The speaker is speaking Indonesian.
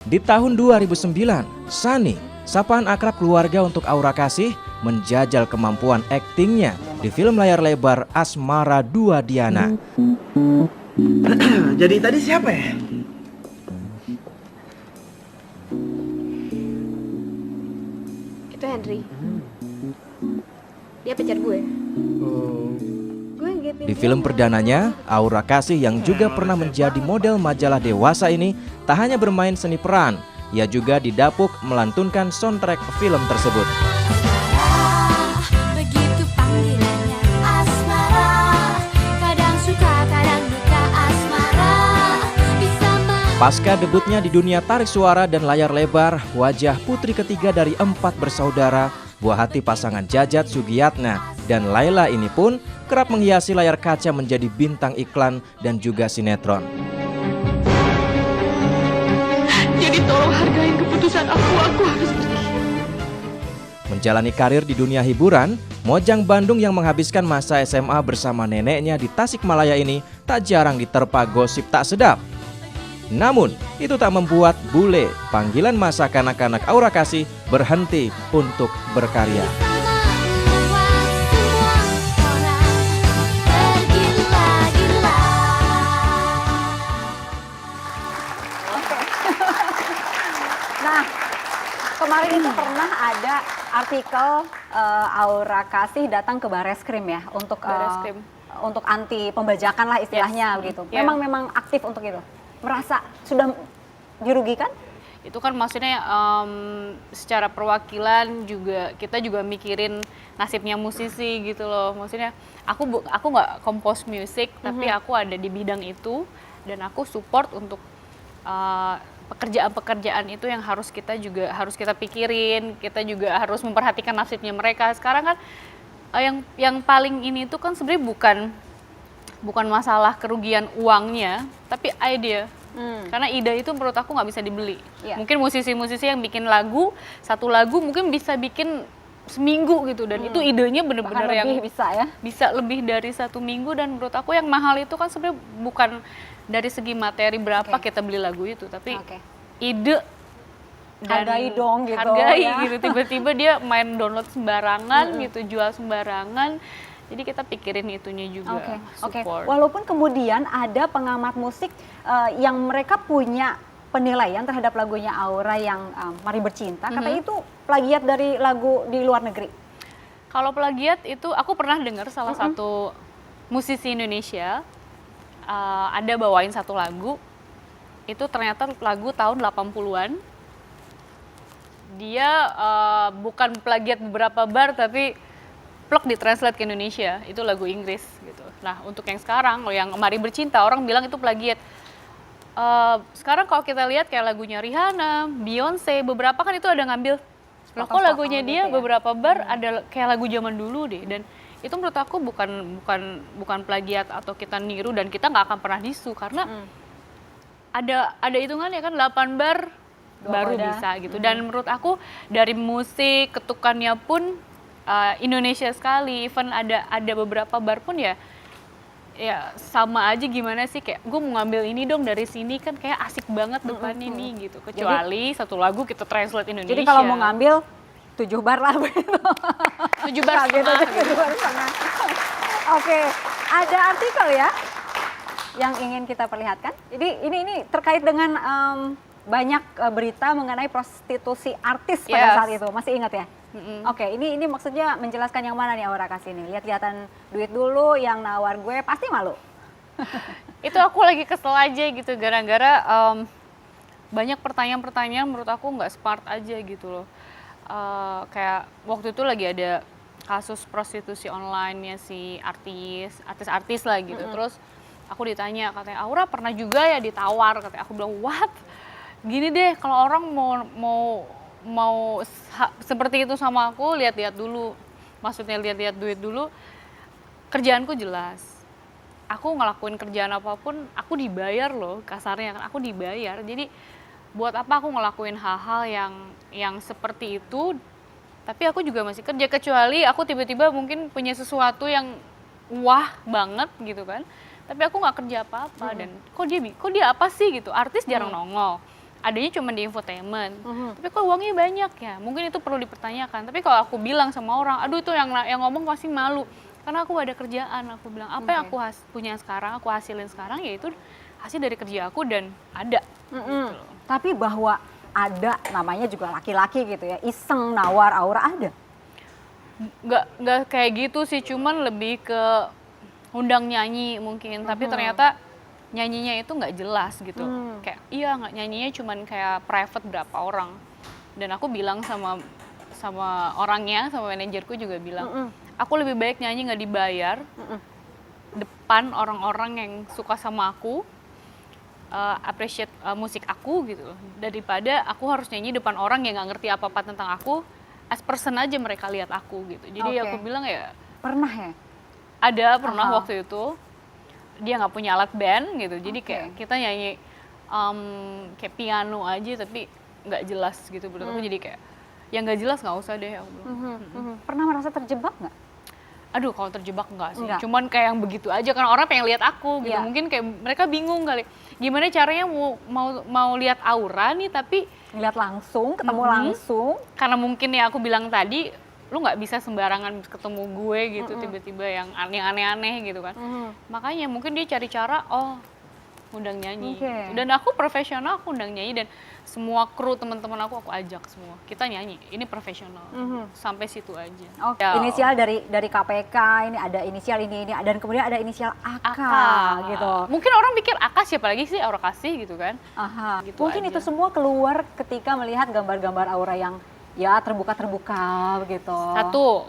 Di tahun 2009, Sunny, sapaan akrab keluarga untuk Aura Kasih, menjajal kemampuan aktingnya di film layar lebar Asmara Dua Diana. Jadi tadi siapa ya? Itu Henry. Dia pacar gue. Gue ngegepin Di film perdananya, Aura Kasih yang juga pernah menjadi model majalah dewasa ini tak hanya bermain seni peran, ia juga didapuk melantunkan soundtrack film tersebut. Begitu panggilannya asmara, kadang suka kadang duka asmara. Pasca debutnya di dunia tarik suara dan layar lebar, wajah putri ketiga dari 4 bersaudara, buah hati pasangan Jajat Sugiyatna dan Laila ini pun kerap menghiasi layar kaca menjadi bintang iklan dan juga sinetron. Jadi tolong hargain keputusan aku harus pergi. Menjalani karir di dunia hiburan, Mojang Bandung yang menghabiskan masa SMA bersama neneknya di Tasikmalaya ini tak jarang diterpa gosip tak sedap. Namun, itu tak membuat bule, panggilan masa kanak-kanak Aura Kasih, berhenti untuk berkarya. Nah, kemarin itu pernah ada artikel Aura Kasih datang ke Bareskrim ya untuk Bareskrim. Untuk anti pembajakan lah istilahnya begitu. Yeah. Memang aktif untuk itu. Merasa sudah dirugikan? Itu kan maksudnya secara perwakilan juga kita juga mikirin nasibnya musisi gitu loh. Maksudnya aku nggak compose music, tapi aku ada di bidang itu dan aku support untuk pekerjaan-pekerjaan itu yang harus kita pikirin. Kita juga harus memperhatikan nasibnya mereka. Sekarang kan yang paling ini itu kan sebenarnya bukan masalah kerugian uangnya, tapi ide. Karena ide itu menurut aku nggak bisa dibeli. Iya. Mungkin musisi-musisi yang bikin lagu, satu lagu mungkin bisa bikin seminggu gitu, dan itu idenya bener-bener Bahkan yang lebih bisa ya. bisa lebih dari 1 minggu. Dan menurut aku yang mahal itu kan sebenarnya bukan dari segi materi berapa kita beli lagu itu, tapi Oke. ide dan Hargai dong gitu, hargai ya. gitu. Tiba-tiba dia main download sembarangan gitu, jual sembarangan. Jadi kita pikirin itunya juga, Oke. support. Walaupun kemudian ada pengamat musik yang mereka punya penilaian terhadap lagunya Aura yang Mari Bercinta, katanya itu plagiat dari lagu di luar negeri. Kalau plagiat itu aku pernah dengar salah satu musisi Indonesia ada bawain satu lagu, itu ternyata lagu tahun 80-an. Dia bukan plagiat beberapa bar, tapi plok ditranslate ke Indonesia, itu lagu Inggris gitu. Nah untuk yang sekarang, yang Mari Bercinta, orang bilang itu plagiat. Sekarang kalau kita lihat kayak lagunya Rihanna, Beyonce, beberapa kan itu ada ngambil. Loh kok lagunya dia gitu ya? beberapa bar ada kayak lagu zaman dulu deh. Dan itu menurut aku bukan plagiat atau kita niru, dan kita nggak akan pernah disu karena ada hitungannya kan, 8 bar baru udah. bisa gitu. Dan menurut aku dari musik, ketukannya pun Indonesia sekali. Even ada beberapa bar pun ya sama aja, gimana sih, kayak gue mau ngambil ini dong dari sini, kan kayak asik banget depannya nih gitu. Kecuali satu lagu kita translate Indonesia. Jadi kalau mau ngambil 7 bar lah begitu. 7 bar Gitu, setengah 7 bar setengah. Oke, ada artikel ya yang ingin kita perlihatkan. Jadi ini terkait dengan banyak berita mengenai prostitusi artis pada Yes. saat itu. Masih ingat ya? Oke, ini maksudnya menjelaskan yang mana nih Aura Kasih ini? Lihat-lihatan duit dulu, yang nawar gue pasti malu. Itu aku lagi kesel aja gitu, gara-gara banyak pertanyaan-pertanyaan menurut aku nggak smart aja gitu loh. Kayak waktu itu lagi ada kasus prostitusi online-nya si artis lah gitu. Terus aku ditanya, katanya Aura pernah juga ya ditawar, katanya. Aku bilang what? Gini deh, kalau orang mau seperti itu sama aku, lihat-lihat dulu. Maksudnya lihat-lihat duit dulu. Kerjaanku jelas. Aku ngelakuin kerjaan apapun, aku dibayar loh, kasarnya kan, aku dibayar. Jadi buat apa aku ngelakuin hal-hal yang seperti itu, tapi aku juga masih kerja. Kecuali aku tiba-tiba mungkin punya sesuatu yang wah banget gitu kan, tapi aku nggak kerja apa-apa. Dan kok dia apa sih gitu, artis jarang nongol, adanya cuma di infotainment. Tapi kok uangnya banyak ya? Mungkin itu perlu dipertanyakan. Tapi kalau aku bilang sama orang, aduh itu yang ngomong pasti malu. Karena aku ada kerjaan, aku bilang apa yang aku punya sekarang, aku hasilin sekarang yaitu hasil dari kerja aku dan ada. Gitu loh. Tapi bahwa ada namanya juga laki-laki gitu ya, iseng nawar Aura ada? Nggak kayak gitu sih, cuman lebih ke undang nyanyi mungkin. Tapi ternyata nyanyinya itu nggak jelas gitu. Kayak iya nggak nyanyinya cuman kayak private berapa orang. Dan aku bilang sama orangnya, sama manajerku juga bilang, aku lebih baik nyanyi nggak dibayar depan orang-orang yang suka sama aku, appreciate musik aku gitu loh, daripada aku harus nyanyi depan orang yang nggak ngerti apa-apa tentang aku, as person aja mereka lihat aku gitu. Jadi Oke. aku bilang ya Pernah ya? ada pernah waktu itu dia nggak punya alat band gitu, jadi kayak kita nyanyi kayak piano aja tapi nggak jelas gitu. Menurut aku jadi kayak yang nggak jelas nggak usah deh aku bilang. Pernah merasa terjebak nggak? Aduh kalau terjebak enggak sih, Enggak. cuman kayak yang begitu aja karena orang pengen lihat aku gitu. Iya. Mungkin kayak mereka bingung kali, gimana caranya mau lihat Aura nih tapi Ngeliat langsung, ketemu langsung. karena mungkin ya aku bilang tadi, lu nggak bisa sembarangan ketemu gue gitu tiba-tiba yang aneh-aneh gitu kan. Makanya mungkin dia cari cara, undang nyanyi. Oke. Gitu. Dan aku profesional, aku undang nyanyi dan semua kru teman-teman aku ajak semua. Kita nyanyi, ini profesional. Sampai situ aja. Oke, Ya, inisial dari KPK, ini ada inisial ini, dan kemudian ada inisial AK, gitu. Mungkin orang pikir Aka siapa lagi sih, Aura Kasih gitu kan. Aha. Gitu Mungkin aja. itu semua keluar ketika melihat gambar-gambar Aura yang ya terbuka-terbuka begitu. Satu,